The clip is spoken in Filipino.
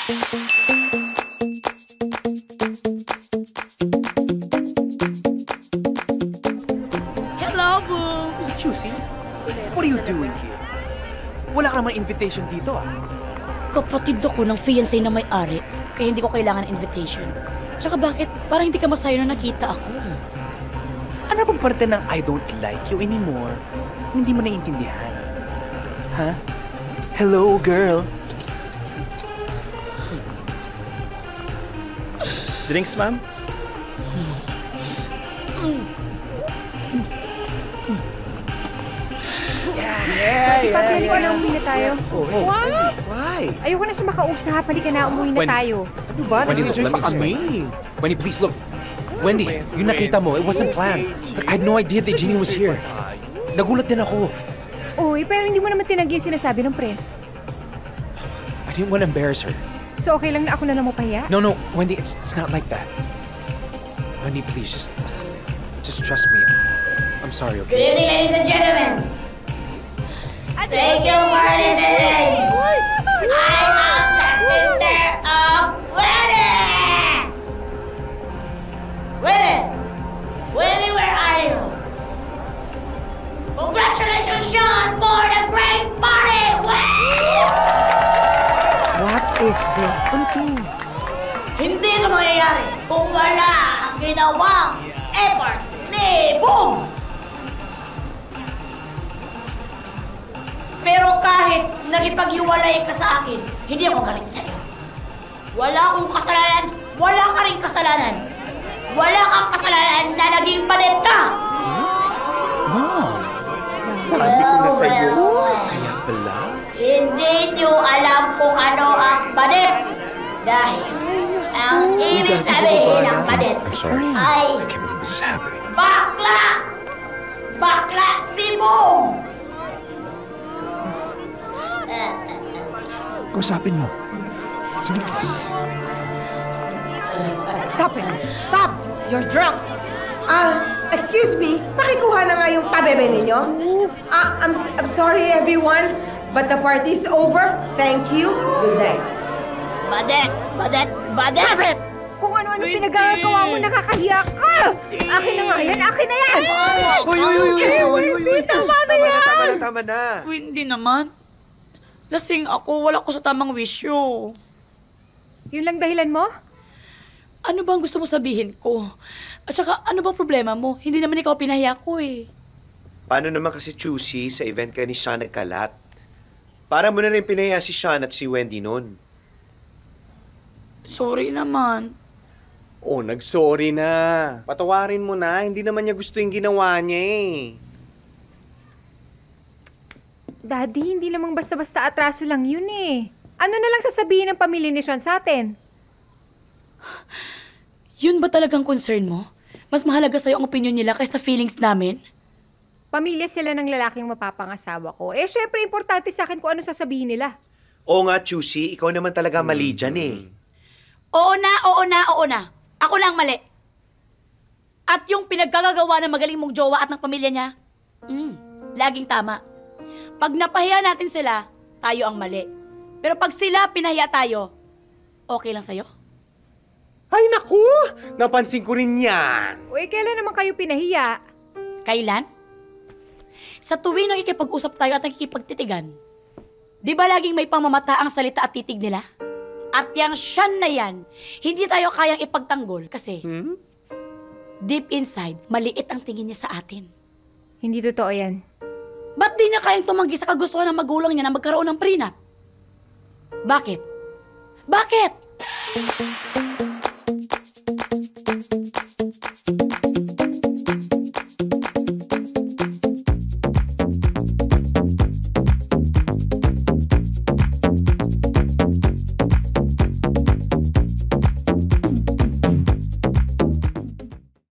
Hello, Boom! Juicy, what are you doing here? Wala ka naman invitation dito, ah. Kapatid ako ng fiancé na may-ari, kaya hindi ko kailangan ng invitation. Tsaka bakit? Parang hindi ka masaya na nakita ako. Ano bang parte ng I don't like you anymore? Hindi mo naiintindihan. Ha? Huh? Hello, girl. Drinks, ma'am? Pagkali ko na umuwi na tayo. What? Why? Ayoko na siya makausap. Halika na, umuwi na tayo. Ano ba? Wendy, look, Nag-enjoy let me pa kami. Wendy, please look. Wendy, yung nakita mo, it wasn't planned. I had no idea that Jeannie was here. Nagulat din ako. Uy, pero hindi mo naman tinanggi yung sinasabi ng press. I didn't want to embarrass her. So okay lang na ako na namupahiya? No, Wendy, it's not like that. Wendy, please, just trust me. I'm sorry, okay? Good evening, ladies and gentlemen. Thank you for listening. I am the sister of Winnie. Winnie, where are you? Congratulations, Sean, for the great party. What is this? Hindi ito mangyayari kung wala ang ginawang effort ni Boom. Pero kahit nakipaghiwalay ka sa akin, hindi ako galit sa'yo. Wala akong kasalanan, wala ka rin kasalanan. Wala kang kasalanan na naging palit ka! Mom! Sabi ko na sa'yo. Kaya pala. Hindi niyo alam kung ano ang palit. Dahil ang ibig sabihin ng palit I'm sorry. ay I can't believe this is happening. bakla! Bakla si Boom! Kausapin mo. Stop it! Stop! You're drunk! Excuse me, pakikuha na nga yung pabebe ninyo. I'm sorry everyone, but the party's over. Thank you. Good night. Badet! Stop it! Kung ano-ano pinagagawa mo, nakakahiya ka! Akin na nga yan! Akin na yan! Uy! Tama na. Hindi naman. Lasing ako, wala ko sa tamang wisyo. Yun lang dahilan mo? Ano bang gusto mo sabihin ko? At saka, ano bang problema mo? Hindi naman ikaw pinahiya ko eh. Paano naman kasi choosy sa event ka ni Sean nagkalat? Para mo na rin pinaya si Sean at si Wendy noon. Sorry naman. Oh, nag-sorry na. Patawarin mo na. Hindi naman niya gusto yung ginawa niya eh. Daddy, hindi namang basta-basta atraso lang yun eh. Ano na lang sasabihin ng pamilya ni Sean sa atin? Yun ba talagang concern mo? Mas mahalaga sa'yo ang opinion nila kaysa feelings namin? Pamilya sila ng lalaking mapapangasawa ko. Eh, syempre, importante sa akin kung ano sasabihin nila. Oo nga, Choosy. Ikaw naman talaga mali dyan eh. Oo na. Ako na ang mali. At yung pinaggagawa ng magaling mong jowa at ng pamilya niya, laging tama. Pag napahiya natin sila, tayo ang mali. Pero pag sila pinahiya tayo, okay lang sa'yo? Ay, naku! Napansin ko rin yan. Uy, kailan naman kayo pinahiya? Kailan? Sa tuwing nakikipag-usap tayo at nakikipagtitigan, di ba laging may pamamata ang salita at titig nila? At yang Sean na yan, hindi tayo kayang ipagtanggol kasi deep inside, maliit ang tingin niya sa atin. Hindi totoo yan. Ba't di niya kayang tumanggi sa kagustuhan ng magulang niya na magkaroon ng prenup? Bakit?